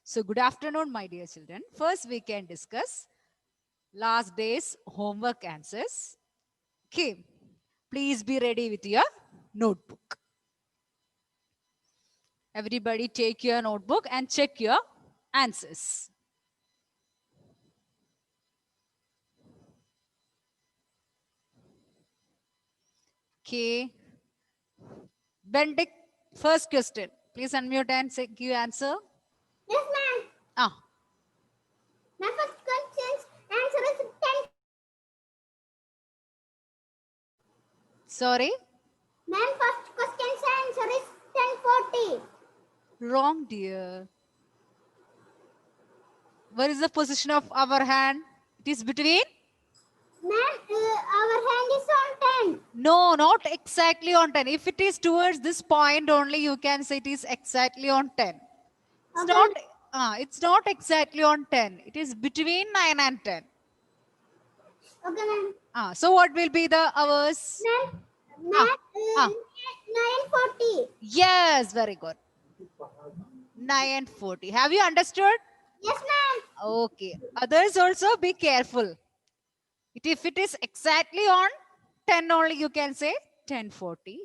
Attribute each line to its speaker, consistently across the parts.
Speaker 1: So good afternoon, my dear children. First, we can discuss last day's homework answers. Okay, please be ready with your notebook. Everybody take your notebook and check your answers. Okay, Benedict, first question. Please unmute and say, give answer.
Speaker 2: Yes, ma'am.
Speaker 1: Ah,
Speaker 2: My first question's answer is 10.
Speaker 1: sorry,
Speaker 2: Ma'am, first question's answer is 10:40.
Speaker 1: wrong, dear. Where is the position of our hand? It is between?
Speaker 2: Ma'am, our hand is on 10.
Speaker 1: No, not exactly on 10. If it is towards this point only, you can say it is exactly on 10. It's
Speaker 2: Okay.
Speaker 1: it's not exactly on 10. It is between 9 and 10.
Speaker 2: Okay, ma'am.
Speaker 1: So what will be the hours?
Speaker 2: Ma'am,
Speaker 1: Ah.
Speaker 2: 9:40.
Speaker 1: Yes, very good. 9:40. Have you understood?
Speaker 2: Yes, ma'am.
Speaker 1: Okay. Others also be careful. If it is exactly on 10 only, you can say 10:40.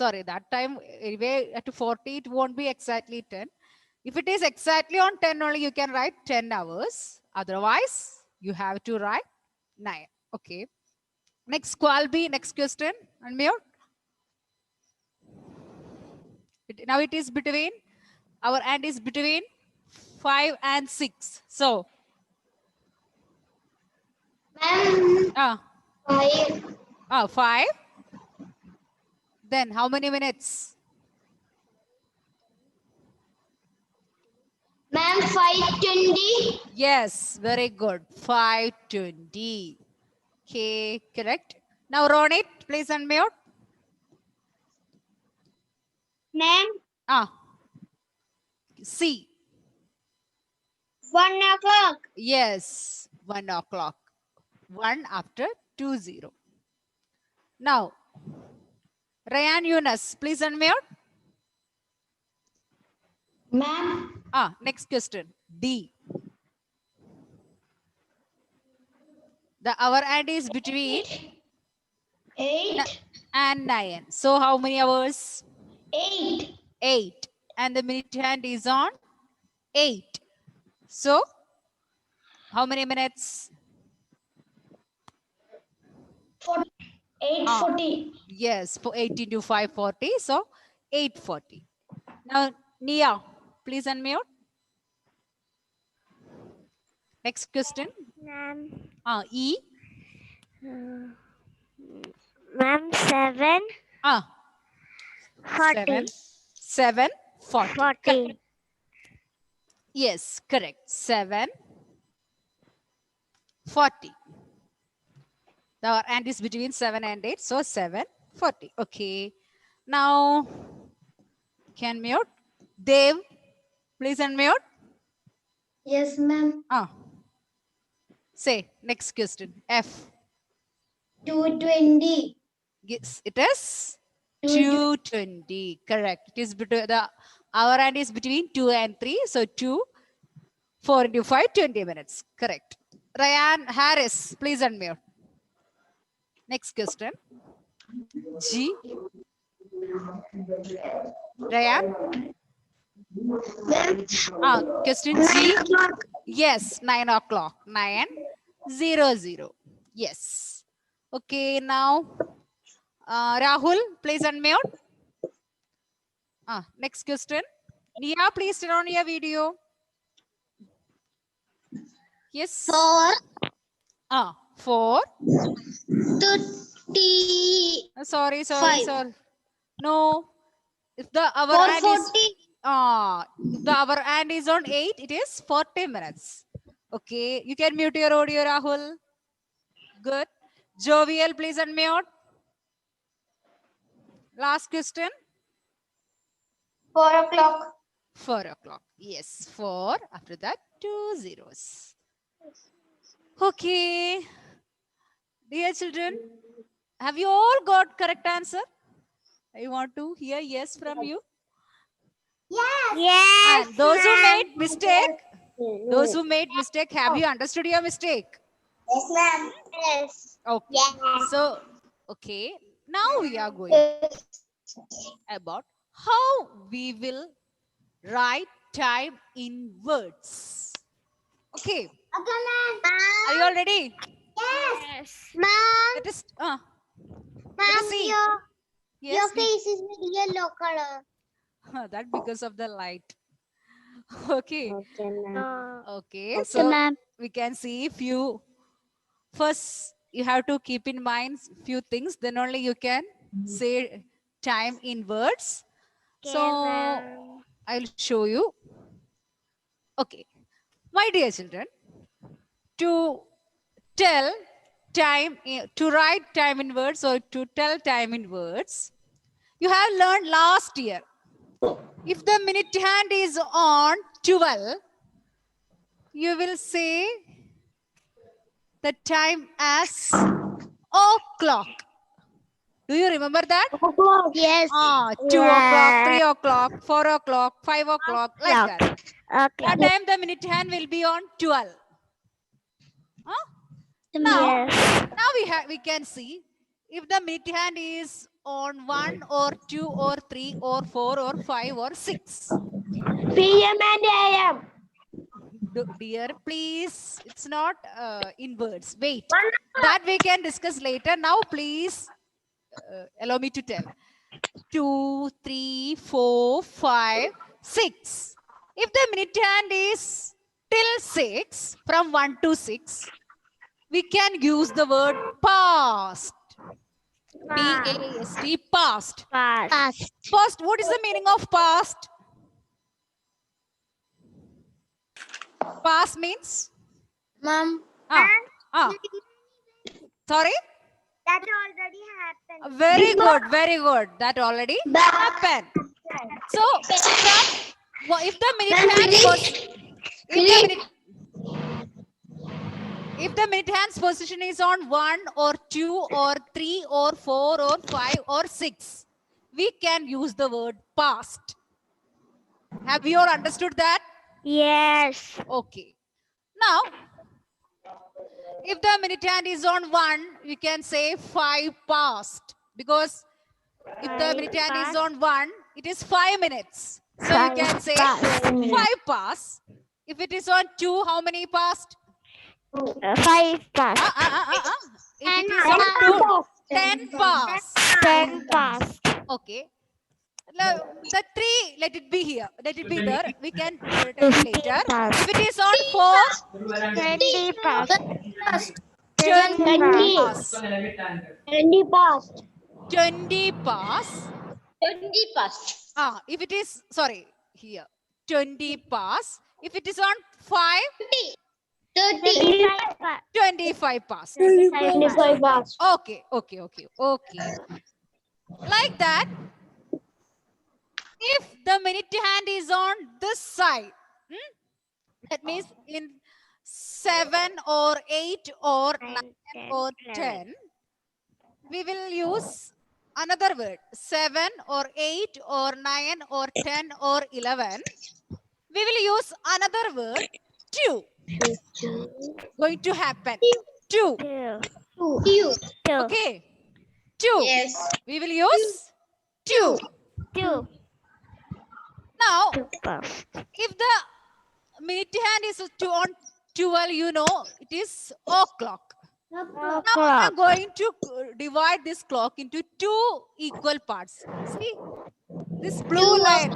Speaker 1: Sorry, that time anyway at 40 it won't be exactly 10. If it is exactly on 10 only, you can write 10 hours. Otherwise, you have to write 9. Okay. Next, Qualby, next question. Unmute. Now it is between, our end is between 5 and 6. So,
Speaker 2: Ma'am, 5.
Speaker 1: 5. Then how many minutes?
Speaker 2: Ma'am, 5:20.
Speaker 1: Yes, very good. 5:20. Okay, correct. Now, Ronit, please unmute.
Speaker 2: Ma'am,
Speaker 1: C.
Speaker 2: 1 o'clock.
Speaker 1: Yes, 1 o'clock. 1 after 20. Now, Rayan Yunus, please unmute.
Speaker 2: Ma'am,
Speaker 1: Next question. D. The hour end is between
Speaker 2: 8.
Speaker 1: and 9. So how many hours?
Speaker 2: 8.
Speaker 1: 8. And the minute hand is on 8. So how many minutes?
Speaker 2: 8:40.
Speaker 1: Yes, for 8 into 540. So 8:40. Now, Nia, please unmute. Next question.
Speaker 2: Ma'am,
Speaker 1: E.
Speaker 2: ma'am, 7.
Speaker 1: 7. 7:40.
Speaker 2: 40.
Speaker 1: Yes, correct. 7:40. The and is between 7 and 8. So 7:40. Okay. Now, can mute. Dev, please unmute.
Speaker 2: Yes, ma'am.
Speaker 1: Say next question. F.
Speaker 2: 2:20.
Speaker 1: Yes, it is 2:20. Correct. It is between the hour and is between 2 and 3. So 2, 4 into 5, 20 minutes. Correct. Ryan Harris, please unmute. Next question. G. Ryan. Question G. Yes, 9 o'clock. 9:00. Yes. Okay, now Rahul, please unmute. Next question. Nia, please turn on your video. Yes.
Speaker 2: 4.
Speaker 1: 4.
Speaker 2: 30.
Speaker 1: Sorry.
Speaker 2: 5.
Speaker 1: No. If the hour and is
Speaker 2: 4:40.
Speaker 1: if the hour and is on 8, it is 40 minutes. Okay. You can mute your audio, Rahul. Good. Jovial, please unmute. Last question.
Speaker 2: 4 o'clock.
Speaker 1: 4 o'clock. Yes, 4. After that, 2 zeros. Okay. Dear children, have you all got correct answer? I want to hear yes from you.
Speaker 2: Yes.
Speaker 3: Yes.
Speaker 1: And those who made
Speaker 3: ma'am.
Speaker 1: mistake, those who made mistake, have you understood your mistake?
Speaker 2: Yes, ma'am.
Speaker 3: Yes.
Speaker 1: Okay.
Speaker 2: Yes.
Speaker 1: So, okay. Now we are going about how we will write time in words. Okay.
Speaker 2: Okay, ma'am.
Speaker 1: Are you all ready?
Speaker 2: Yes.
Speaker 3: Yes. Ma'am.
Speaker 1: Let us, let
Speaker 3: Ma'am,
Speaker 1: us see.
Speaker 3: your
Speaker 1: Yes,
Speaker 3: face is with yellow color.
Speaker 1: that because of the light. Okay.
Speaker 3: Okay, ma'am.
Speaker 1: Okay.
Speaker 3: Okay,
Speaker 1: So
Speaker 3: ma'am.
Speaker 1: we can see few. First, you have to keep in mind few things. Then only you can say time in words. So I'll show you. Okay. My dear children, to tell to write time in words or to tell time in words, you have learned last year. If the minute hand is on 12, you will say the time as o'clock. Do you remember that?
Speaker 3: Yes.
Speaker 1: 2 o'clock, 3 o'clock, 4 o'clock, 5 o'clock, like that.
Speaker 3: Okay.
Speaker 1: That time the minute hand will be on 12. Huh? Now,
Speaker 3: Yes.
Speaker 1: now we can see if the minute hand is on 1 or 2 or 3 or 4 or 5 or 6.
Speaker 3: PM and AM.
Speaker 1: Dear, please, it's not in words. Wait, that we can discuss later. Now, please allow me to tell. 2, 3, 4, 5, 6. If the minute hand is till 6, from 1 to 6, we can use the word past. P-A-S-T, past.
Speaker 3: Past.
Speaker 1: Past, what is the meaning of past? Past means?
Speaker 2: Ma'am.
Speaker 1: Sorry?
Speaker 3: That already happened.
Speaker 1: Very good, very good. That already happened. So, if the minute hand if the minute hand's position is on 1 or 2 or 3 or 4 or 5 or 6, we can use the word past. Have you all understood that?
Speaker 3: Yes.
Speaker 1: Okay. Now, if the minute hand is on 1, we can say 5 past. Because if the minute hand is on 1, it is 5 minutes. So you can say 5 past. If it is on 2, how many past?
Speaker 3: 5 past.
Speaker 1: If it is on 2, 10 past.
Speaker 3: 10 past.
Speaker 1: Okay. The 3, let it be here. Let it be there. We can take it later. If it is on 4,
Speaker 3: 20 past.
Speaker 1: 20 past.
Speaker 3: 20 past.
Speaker 1: 20 past.
Speaker 2: 20 past.
Speaker 1: If it is, sorry, here. 20 past. If it is on 5,
Speaker 2: 30.
Speaker 1: 25 past.
Speaker 3: 25 past.
Speaker 1: Okay. Like that, if the minute hand is on this side, that means in 7 or 8 or 9 or 10, we will use another word. 7 or 8 or 9 or 10 or 11. We will use another word, 2. Going to happen. 2.
Speaker 3: 2.
Speaker 1: Okay. 2.
Speaker 2: Yes.
Speaker 1: We will use 2.
Speaker 3: 2.
Speaker 1: Now,
Speaker 3: 2 past.
Speaker 1: if the minute hand is on 12, you know, it is o'clock. Now I'm going to divide this clock into 2 equal parts. See, this blue line,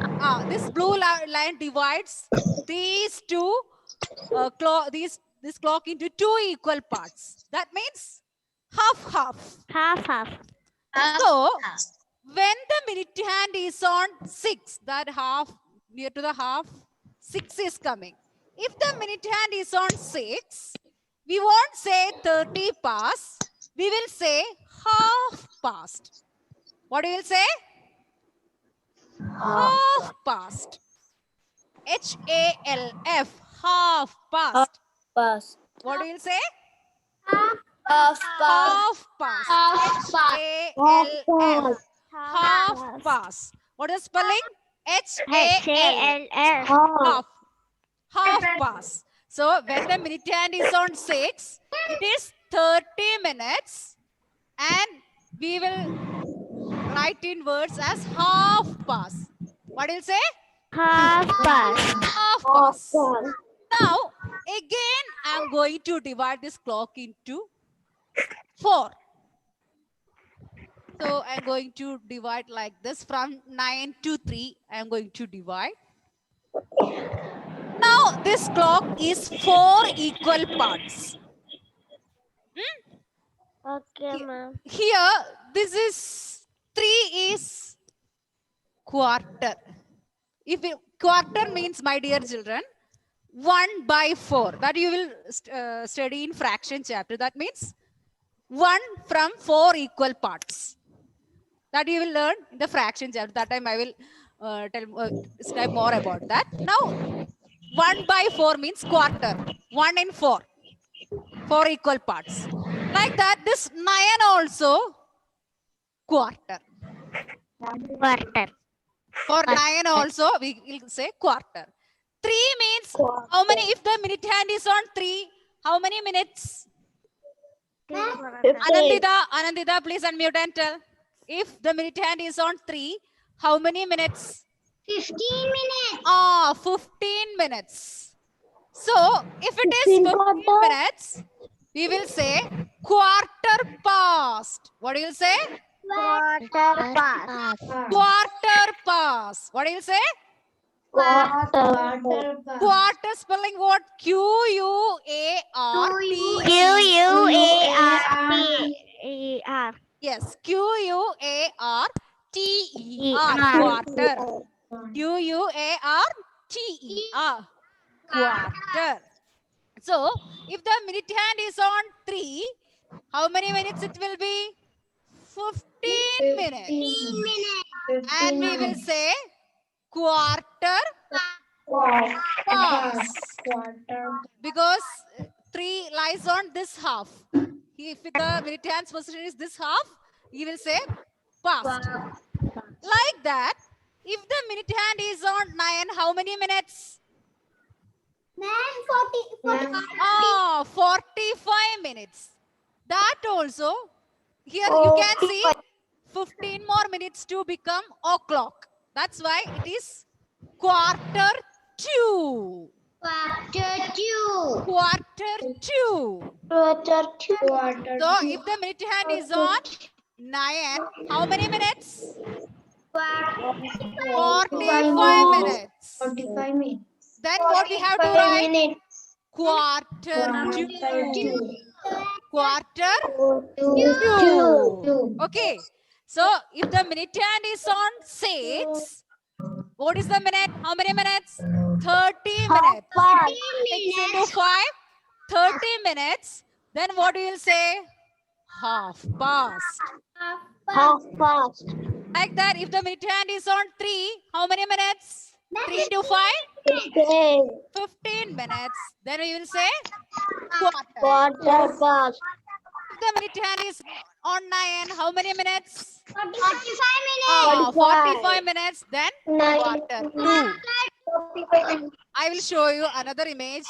Speaker 1: line divides these two this clock into 2 equal parts. That means half.
Speaker 3: Half.
Speaker 1: So when the minute hand is on 6, that half, near to the half, 6 is coming. If the minute hand is on 6, we won't say 30 past. We will say half past. What will say? Half past. HALF. Half past.
Speaker 2: Past.
Speaker 1: What will say?
Speaker 2: Half
Speaker 1: Half past.
Speaker 2: Half past.
Speaker 1: HALF. Half past. What is spelling? HALL.
Speaker 3: Half.
Speaker 1: Half. Half past. So when the minute hand is on 6, it is 30 minutes. And we will write in words as half past. What do you say?
Speaker 3: Half past.
Speaker 1: Half past. Now, again, I'm going to divide this clock into 4. So I'm going to divide like this from 9 to 3. I'm going to divide. Now, this clock is 4 equal parts.
Speaker 3: Okay, ma'am.
Speaker 1: Here, this is 3 is quarter. If quarter means, my dear children, 1 by 4. That you will study in fraction chapter. That means 1 from 4 equal parts. That you will learn in the fraction chapter. That time I will describe more about that. Now, 1 by 4 means quarter. 1 in 4. 4 equal parts. Like that, this 9 also quarter.
Speaker 3: Quarter.
Speaker 1: For 9 also, we will say quarter. 3 means how many? If the minute hand is on 3, how many minutes? Anandita, please unmute and tell. If the minute hand is on 3, how many minutes?
Speaker 2: 15 minutes.
Speaker 1: 15 minutes. So, if it is 15 minutes, we will say quarter past. What do you say?
Speaker 3: Quarter past.
Speaker 1: Quarter past. What do you say?
Speaker 3: Quarter.
Speaker 1: Quarter spelling what? Q-U-A-R-T.
Speaker 3: Quarter.
Speaker 1: Yes, Q-U-A-R-T-E-R. Quarter. Q-U-A-R-T-E-R. Quarter. So, if the minute hand is on 3, how many minutes it will be? 15 minutes. And we will say quarter past. Because 3 lies on this half. If the minute hand's position is this half, he will say past. Like that, if the minute hand is on 9, how many minutes? 45 minutes. That also, here you can see 15 more minutes to become o'clock. That's why it is quarter to.
Speaker 2: Quarter to.
Speaker 1: Quarter to.
Speaker 3: Quarter.
Speaker 1: So if the minute hand is on 9, how many minutes? 45 minutes.
Speaker 2: 45 minutes.
Speaker 1: Then what we have to write? Quarter to. Quarter to. Okay. So if the minute hand is on 6, what is the minute? How many minutes? 30 minutes. 6 into 5, 30 minutes. Then what we will say? Half past.
Speaker 3: Half past.
Speaker 1: Like that, if the minute hand is on 3, how many minutes? 3 into 5, 15 minutes. Then we will say quarter.
Speaker 3: Quarter past.
Speaker 1: If the minute hand is on 9, how many minutes?
Speaker 2: 45 minutes.
Speaker 1: 45 minutes. Then
Speaker 3: Nine.
Speaker 1: quarter to. I will show you another image.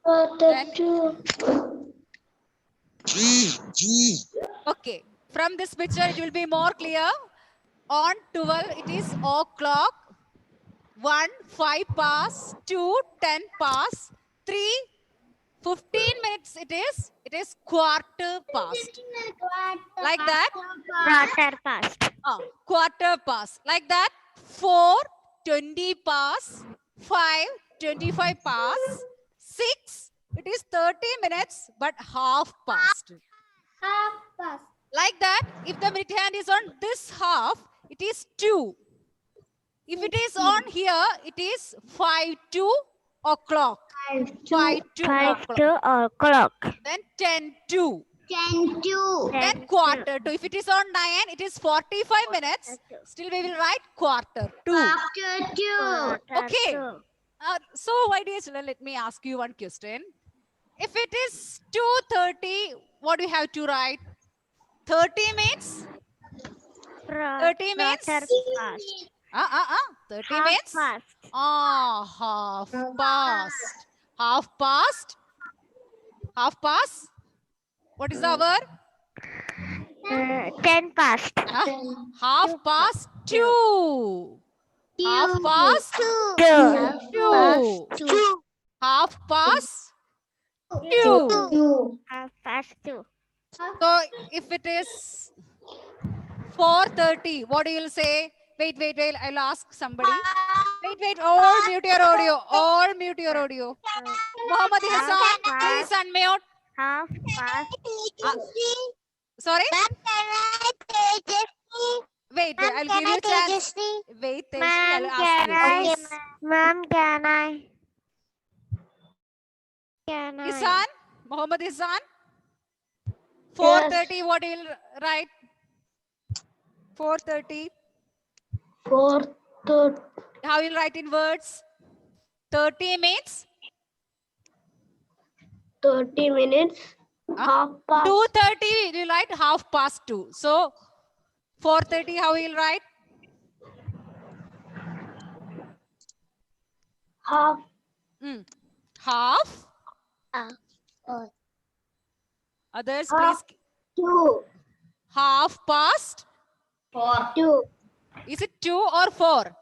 Speaker 3: Quarter to.
Speaker 1: Okay. From this picture, it will be more clear. On 12, it is o'clock. 1, 5 past. 2, 10 past. 3, 15 minutes it is. It is quarter past. Like that.
Speaker 3: Quarter past.
Speaker 1: Quarter past. Like that. 4, 20 past. 5, 25 past. 6, it is 30 minutes but half past.
Speaker 2: Half past.
Speaker 1: Like that, if the minute hand is on this half, it is 2. If it is on here, it is 5 to o'clock. 5 to
Speaker 3: 5
Speaker 1: o'clock.
Speaker 3: to o'clock.
Speaker 1: Then 10 to.
Speaker 2: 10 to.
Speaker 1: Then quarter to. If it is on 9, it is 45 minutes. Still we will write quarter to.
Speaker 2: Quarter to.
Speaker 1: Okay. So why dear children, let me ask you one question. If it is 2:30, what do you have to write? 30 means? 30 means?
Speaker 3: Quarter past.
Speaker 1: 30
Speaker 3: Half
Speaker 1: means?
Speaker 3: past.
Speaker 1: Half past. Half past? Half past? What is the hour?
Speaker 3: 10 past.
Speaker 1: Half past 2. Half past 2. Half past 2.
Speaker 3: Half past 2.
Speaker 1: So if it is 4:30, what do you say? Wait. I'll ask somebody. Wait. All mute your audio. All mute your audio. Muhammad Hassan, please unmute.
Speaker 3: Half past.
Speaker 1: Sorry? Wait. I'll give you a chance. Wait, Tejasvi,
Speaker 3: Ma'am,
Speaker 1: I'll
Speaker 3: can
Speaker 1: ask
Speaker 3: I?
Speaker 1: you. Please.
Speaker 3: Ma'am, can I? Can I?
Speaker 1: Ihsan, Muhammad Ihsan. 4:30, what will write? 4:30.
Speaker 3: 4:30.
Speaker 1: How will write in words? 30 means
Speaker 3: 30 minutes. Half past.
Speaker 1: 2:30. You write half past 2. So 4:30. How will write?
Speaker 3: Half.
Speaker 1: Half. Others, please.
Speaker 3: 2.
Speaker 1: Half past.
Speaker 3: 2.
Speaker 1: Is it 2 or 4?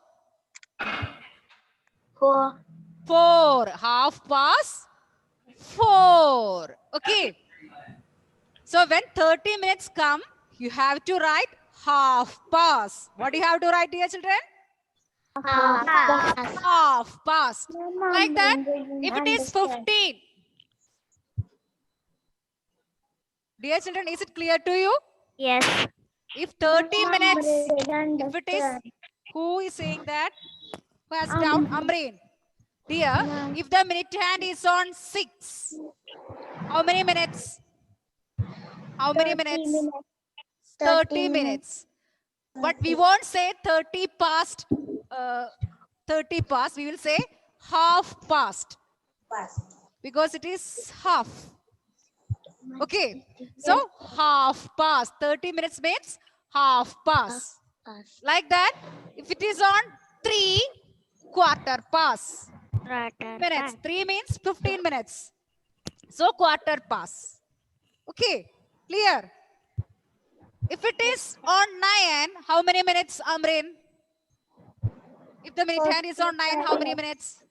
Speaker 3: 4.
Speaker 1: 4. Half past 4. Okay. So when 30 minutes come, you have to write half past. What do you have to write, dear children? Half past. Like that. If it is 15. Dear children, is it clear to you?
Speaker 3: Yes.
Speaker 1: If 30 minutes, if it is, who is saying that? Who has doubt? Amreen. Dear, if the minute hand is on 6, how many minutes? How many minutes? 30 minutes. But we won't say 30 past. 30 past. We will say half past. Because it is half. Okay. So half past. 30 minutes means half past. Like that. If it is on 3, quarter past. Minutes. 3 means 15 minutes. So quarter past. Okay. Clear? If it is on 9, how many minutes, Amrin? If the minute hand is on 9, how many minutes?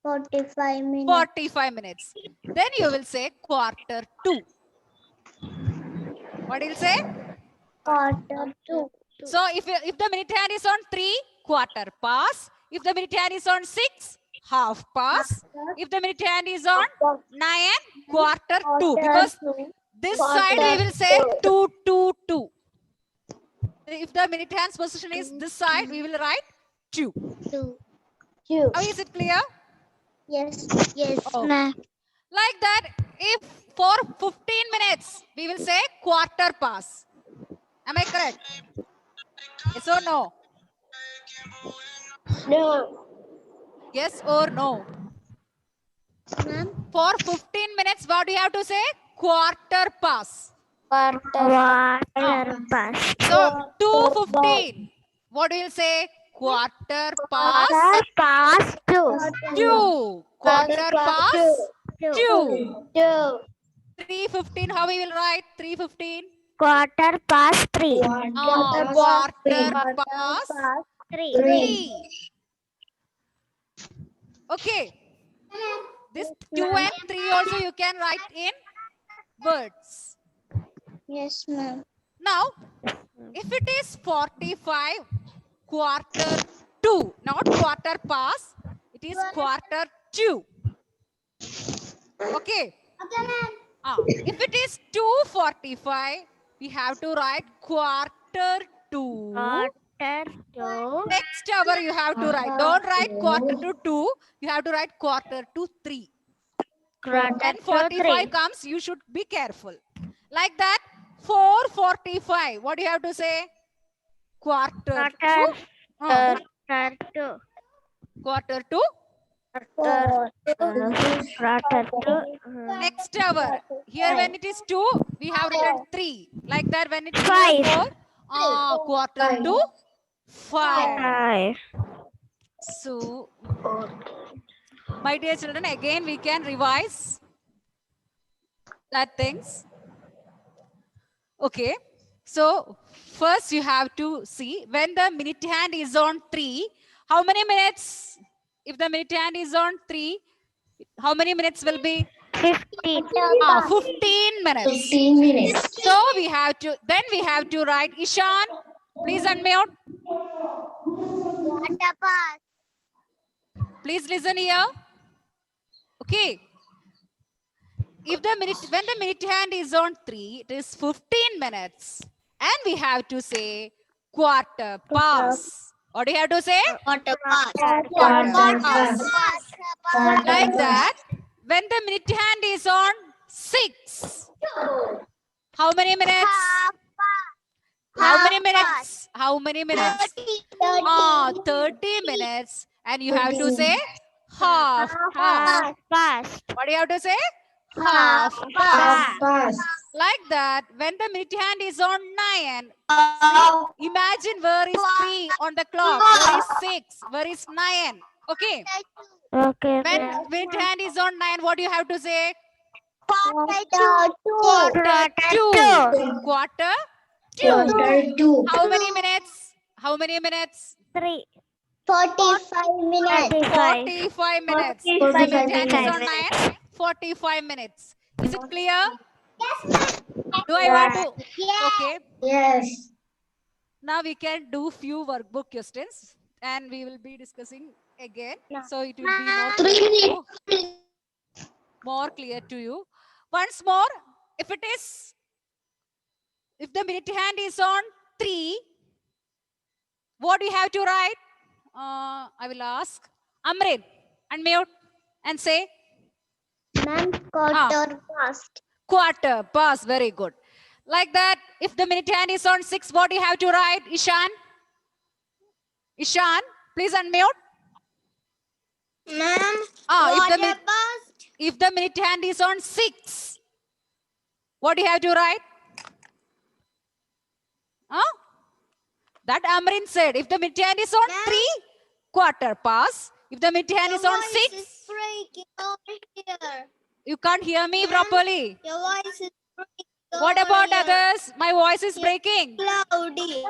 Speaker 2: 45 minutes.
Speaker 1: 45 minutes. Then you will say quarter to. What do you say?
Speaker 2: Quarter to.
Speaker 1: So if the minute hand is on 3, quarter past. If the minute hand is on 6, half past. If the minute hand is on 9, quarter to. Because this side we will say 2, 2, 2. If the minute hand's position is this side, we will write 2. How is it clear?
Speaker 2: Yes.
Speaker 1: Oh. Like that, if for 15 minutes, we will say quarter past. Am I correct? Yes or no?
Speaker 3: No.
Speaker 1: Yes or no? For 15 minutes, what do you have to say? Quarter past.
Speaker 3: Quarter past.
Speaker 1: So 2:15. What do you say? Quarter past
Speaker 3: Past 2.
Speaker 1: 2. Quarter past 2.
Speaker 3: 2.
Speaker 1: 3:15. How we will write? 3:15.
Speaker 3: Quarter past 3.
Speaker 1: Quarter past 3. Okay. This 2 and 3 also you can write in words.
Speaker 2: Yes, ma'am.
Speaker 1: Now, if it is 45, quarter to, not quarter past, it is quarter to. Okay. If it is 2:45, we have to write quarter to.
Speaker 3: Quarter to.
Speaker 1: Next hour you have to write. Don't write quarter to 2. You have to write quarter to 3.
Speaker 3: Quarter
Speaker 1: When
Speaker 3: to
Speaker 1: 45
Speaker 3: 3.
Speaker 1: comes, you should be careful. Like that, 4:45. What do you have to say? Quarter to.
Speaker 3: Quarter to.
Speaker 1: Quarter to.
Speaker 3: Quarter to.
Speaker 1: Next hour. Here when it is 2, we have written 3. Like that when it is
Speaker 3: 5.
Speaker 1: 4, quarter to 5.
Speaker 3: 5.
Speaker 1: So, my dear children, again we can revise that things. Okay. So, first you have to see when the minute hand is on 3, how many minutes? If the minute hand is on 3, how many minutes will be?
Speaker 3: 15.
Speaker 1: 15 minutes.
Speaker 4: 15 minutes.
Speaker 1: So we have to write Ishan. Please unmute.
Speaker 2: Quarter past.
Speaker 1: Please listen here. Okay. When the minute hand is on 3, it is 15 minutes. And we have to say quarter past. What do you have to say?
Speaker 2: Quarter past.
Speaker 1: Quarter past.
Speaker 4: Quarter
Speaker 1: Like
Speaker 4: past.
Speaker 1: that. When the minute hand is on 6, how many minutes? How many minutes? How many minutes? 30 minutes. And you have to
Speaker 4: 30
Speaker 1: say half past.
Speaker 3: Half past.
Speaker 1: What do you have to say? Half past.
Speaker 4: Half past.
Speaker 1: Like that, when the minute hand is on 9, see, imagine where is 3 on the clock, where is 6, where is 9. Okay.
Speaker 3: Okay.
Speaker 1: When minute hand is on 9, what do you have to say?
Speaker 2: Quarter
Speaker 1: Quarter 2. Quarter 2.
Speaker 4: Quarter 2.
Speaker 1: How many minutes? How many minutes?
Speaker 3: 3.
Speaker 2: 45 minutes.
Speaker 3: 45.
Speaker 1: 45 minutes.
Speaker 3: 45
Speaker 1: The minute hand is
Speaker 3: minutes.
Speaker 1: on 9, 45 minutes. Is it clear?
Speaker 2: Yes,
Speaker 1: Do I want to?
Speaker 2: Yes.
Speaker 1: Okay.
Speaker 4: Yes.
Speaker 1: Now we can do few workbook questions and we will be discussing again. So it will be more
Speaker 4: 3
Speaker 1: clear,
Speaker 4: minutes.
Speaker 1: more clear to you. Once more, if the minute hand is on 3, what do you have to write? I will ask Amrin, unmute and say
Speaker 2: Ma'am, quarter past.
Speaker 1: quarter past. Very good. Like that, if the minute hand is on 6, what do you have to write? Ishan? Ishan, please unmute.
Speaker 2: Ma'am,
Speaker 1: If the minute hand is on 6, what do you have to write? That Amrin said. If the minute hand is on 3, quarter past. If the minute hand is on 6,
Speaker 2: breaking over here.
Speaker 1: you can't hear me
Speaker 2: Ma'am.
Speaker 1: properly.
Speaker 2: Your voice is breaking.
Speaker 1: What about others? My voice is breaking.
Speaker 2: Cloudy.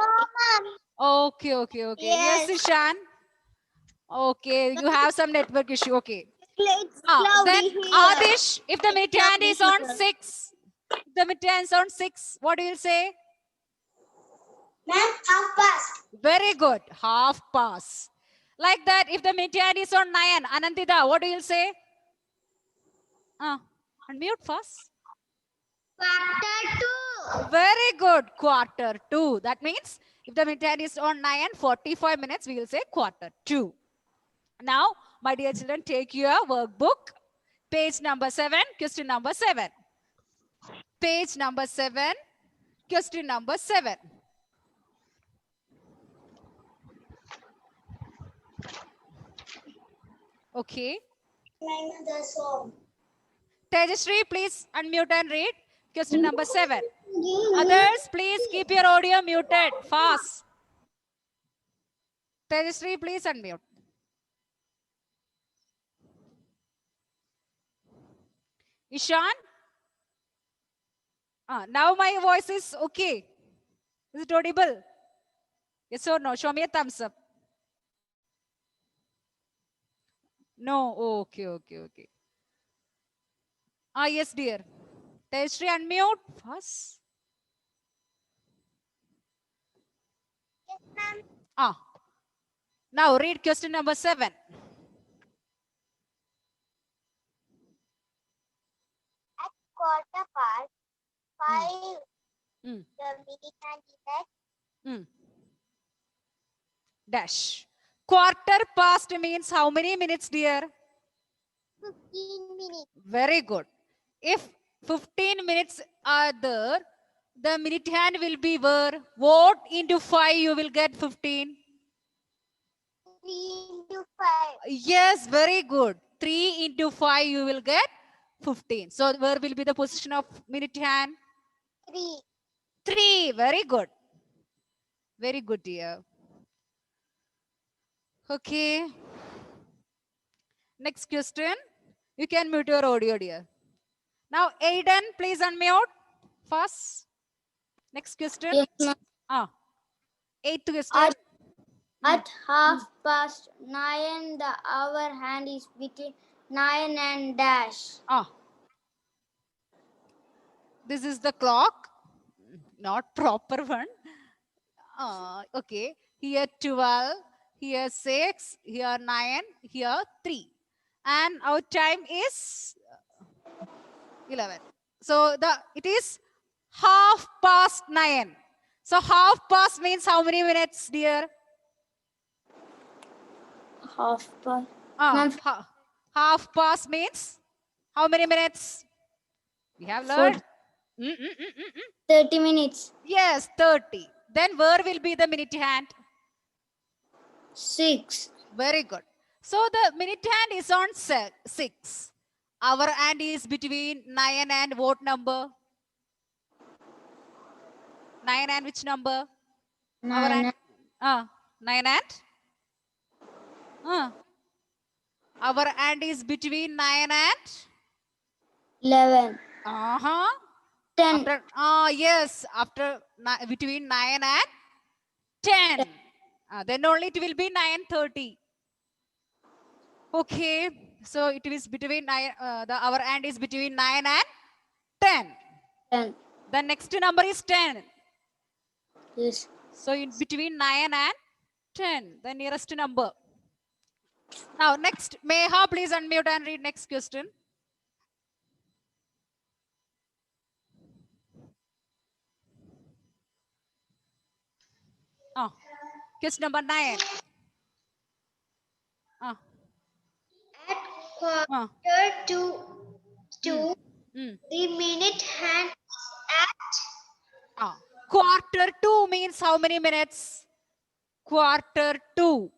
Speaker 1: Okay. Yes,
Speaker 2: Yes.
Speaker 1: Ishan. Okay, you have some network issue. Okay.
Speaker 2: It's
Speaker 1: Then
Speaker 2: cloudy here.
Speaker 1: Adish, if the minute hand
Speaker 2: cloudy
Speaker 1: is on
Speaker 2: here.
Speaker 1: 6, if the minute hand is on 6, what do you say?
Speaker 2: Ma'am, half past.
Speaker 1: Very good. Half past. Like that, if the minute hand is on 9, Anantida, what do you say? Unmute first.
Speaker 2: Quarter 2.
Speaker 1: Very good. Quarter 2. That means if the minute hand is on 9, 45 minutes, we will say quarter 2. Now, my dear children, take your workbook. Page number 7, question number 7. Page number 7, question number 7. Okay. Tejashree, please unmute and read question number 7. Others, please keep your audio muted. Fast. Tejashree, please unmute. Ishan? Now my voice is okay. Is it audible? Yes or no? Show me a thumbs up. No. Okay. Yes, dear. Tejashree, unmute. Fast.
Speaker 2: Yes, ma'am.
Speaker 1: Now read question number 7.
Speaker 2: At quarter past 5,
Speaker 1: Mm.
Speaker 2: the minute hand is at
Speaker 1: Dash. Quarter past means how many minutes, dear?
Speaker 2: 15 minutes.
Speaker 1: Very good. If 15 minutes are there, the minute hand will be where? What into 5 you will get 15?
Speaker 2: 3 into 5.
Speaker 1: Yes, very good. 3 into 5 you will get 15. So where will be the position of minute hand?
Speaker 2: 3.
Speaker 1: 3. Very good. Very good, dear. Okay. Next question. You can mute your audio, dear. Now, Aiden, please unmute first. Next question.
Speaker 2: Yes, ma'am.
Speaker 1: Ah, eighth question.
Speaker 2: At 9:30, the hour hand is between 9 and dash.
Speaker 1: Ah, this is the clock, not proper one. Okay, here 12, here 6, here 9, here 3. And our time is 11. So it is 9:30. So 9:30 means how many minutes, dear?
Speaker 2: Half past.
Speaker 1: Ah, 9:30 means how many minutes? We have learned.
Speaker 2: 30 minutes.
Speaker 1: Yes, 30. Then where will be the minute hand?
Speaker 2: 6.
Speaker 1: Very good. So the minute hand is on 6. Our hand is between 9 and what number? 9 and which number? Our
Speaker 2: 9
Speaker 1: hand. 9 and? Our hand is between 9 and?
Speaker 2: 11. 10.
Speaker 1: Yes, after between 9 and 10. Then only it will be 9:30. Okay, so it is between 9, our hand is between 9 and 10.
Speaker 2: 10.
Speaker 1: The next number is 10.
Speaker 2: Yes.
Speaker 1: So in between 9 and 10, the nearest number. Now next, Meha, please unmute and read next question. Question number 9.
Speaker 2: At quarter to the minute hand at
Speaker 1: Quarter 2 means how many minutes? Quarter 2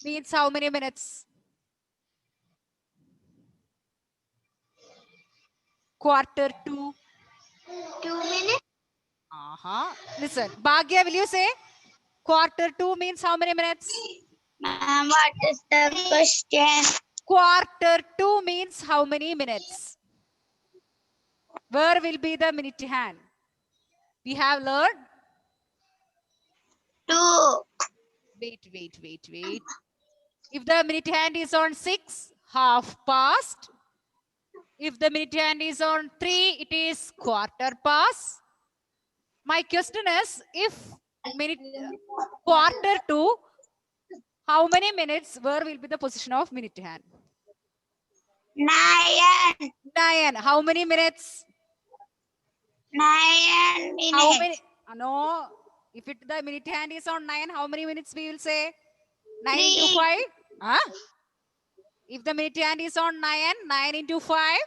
Speaker 1: means how many minutes? Quarter 2.
Speaker 2: 2 minutes.
Speaker 1: Listen, Bhagya, will you say? Quarter 2 means how many minutes?
Speaker 2: Ma'am, what is the question?
Speaker 1: Quarter 2 means how many minutes? Where will be the minute hand? We have learned.
Speaker 2: 2.
Speaker 1: Wait. If the minute hand is on 6, 9:30. If the minute hand is on 3, it is 15:15. My question is, if quarter 2, how many minutes? Where will be the position of minute hand?
Speaker 2: 9.
Speaker 1: 9. How many minutes?
Speaker 2: 9 minutes.
Speaker 1: How many? No. If the minute hand is on 9, how many minutes we will say? 9 into 5? If the minute hand is on 9, 9 into 5?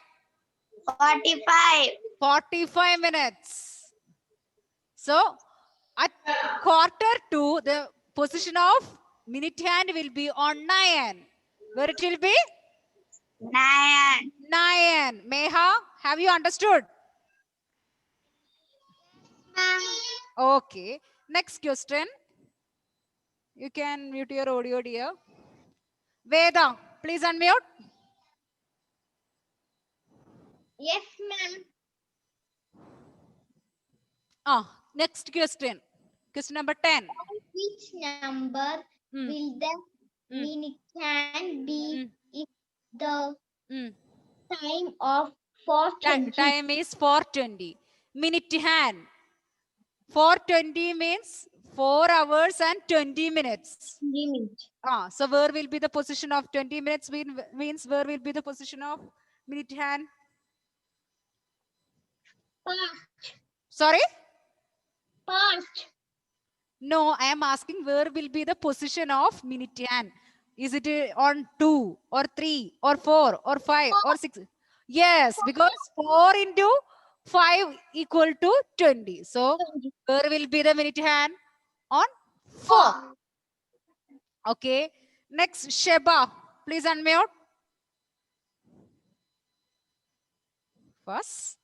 Speaker 2: 45.
Speaker 1: 45 minutes. So, at quarter 2, the position of minute hand will be on 9. Where it will be?
Speaker 2: 9.
Speaker 1: 9. Meha, have you understood? Okay. Next question. You can mute your audio, dear. Veda, please unmute.
Speaker 2: Yes, ma'am.
Speaker 1: Next question. Question number 10.
Speaker 2: Which number will the minute hand be if the time of 4:20?
Speaker 1: Time is 4:20. Minute hand. 4:20 means 4 hours and 20 minutes. So where will be the position of 20 minutes? Means where will be the position of minute hand?
Speaker 2: Past.
Speaker 1: Sorry?
Speaker 2: Past.
Speaker 1: No, I am asking where will be the position of minute hand? Is it on 2 or 3 or 4 or 5 or 6? Yes, because 4 into 5 equal to 20. So where will be the minute hand? On 4. Okay. Next, Sheba, please unmute. First.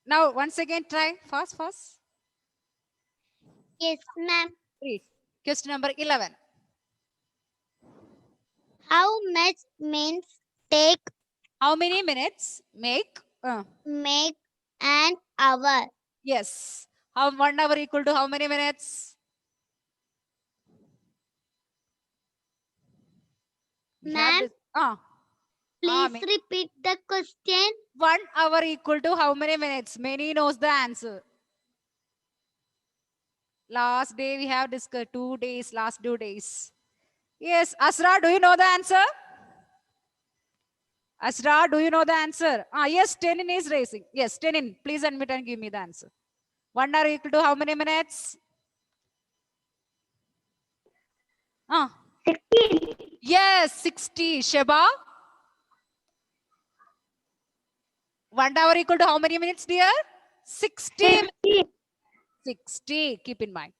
Speaker 1: Now, once again, try. Fast.
Speaker 2: Yes, ma'am.
Speaker 1: Read. Question number 11.
Speaker 2: How much means take
Speaker 1: How many minutes make?
Speaker 2: make an hour?
Speaker 1: Yes. How 1 hour equal to how many minutes? We have
Speaker 2: Ma'am,
Speaker 1: this.
Speaker 2: Please
Speaker 1: ma'am.
Speaker 2: repeat the question.
Speaker 1: 1 hour equal to how many minutes? Many knows the answer. Last day we have discussed 2 days, last 2 days. Yes, Asra, do you know the answer? Asra, do you know the answer? Yes, Tenin is raising. Yes, Tenin, please admit and give me the answer. 1 hour equal to how many minutes?
Speaker 3: 16.
Speaker 1: Yes, 60. Sheba? 1 hour equal to how many minutes, dear? 60.
Speaker 3: 16.
Speaker 1: 60. Keep in mind.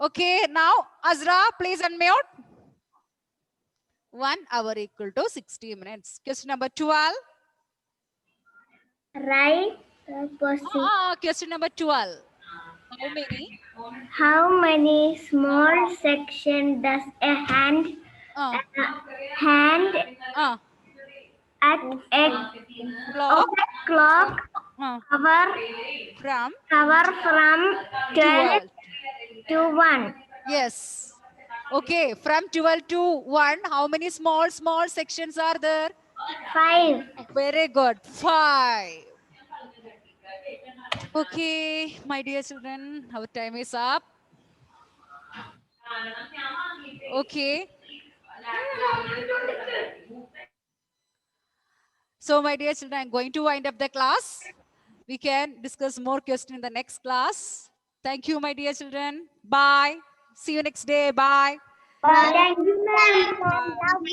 Speaker 1: Okay, now Azra, please unmute. 1 hour equal to 60 minutes. Question number 12.
Speaker 3: Write the question.
Speaker 1: Question number 12. How many?
Speaker 3: How many small section does a hand
Speaker 1: Uh,
Speaker 3: at a
Speaker 1: clock
Speaker 3: clock cover
Speaker 1: from
Speaker 3: from 12
Speaker 1: 12.
Speaker 3: to 1?
Speaker 1: Yes. Okay, from 12 to 1, how many small sections are there?
Speaker 3: 5.
Speaker 1: Very good. 5. Okay, my dear children, our time is up. Okay. So, my dear children, I'm going to wind up the class. We can discuss more questions in the next class. Thank you, my dear children. Bye. See you next day. Bye.
Speaker 3: Thank you, ma'am.
Speaker 1: Bye.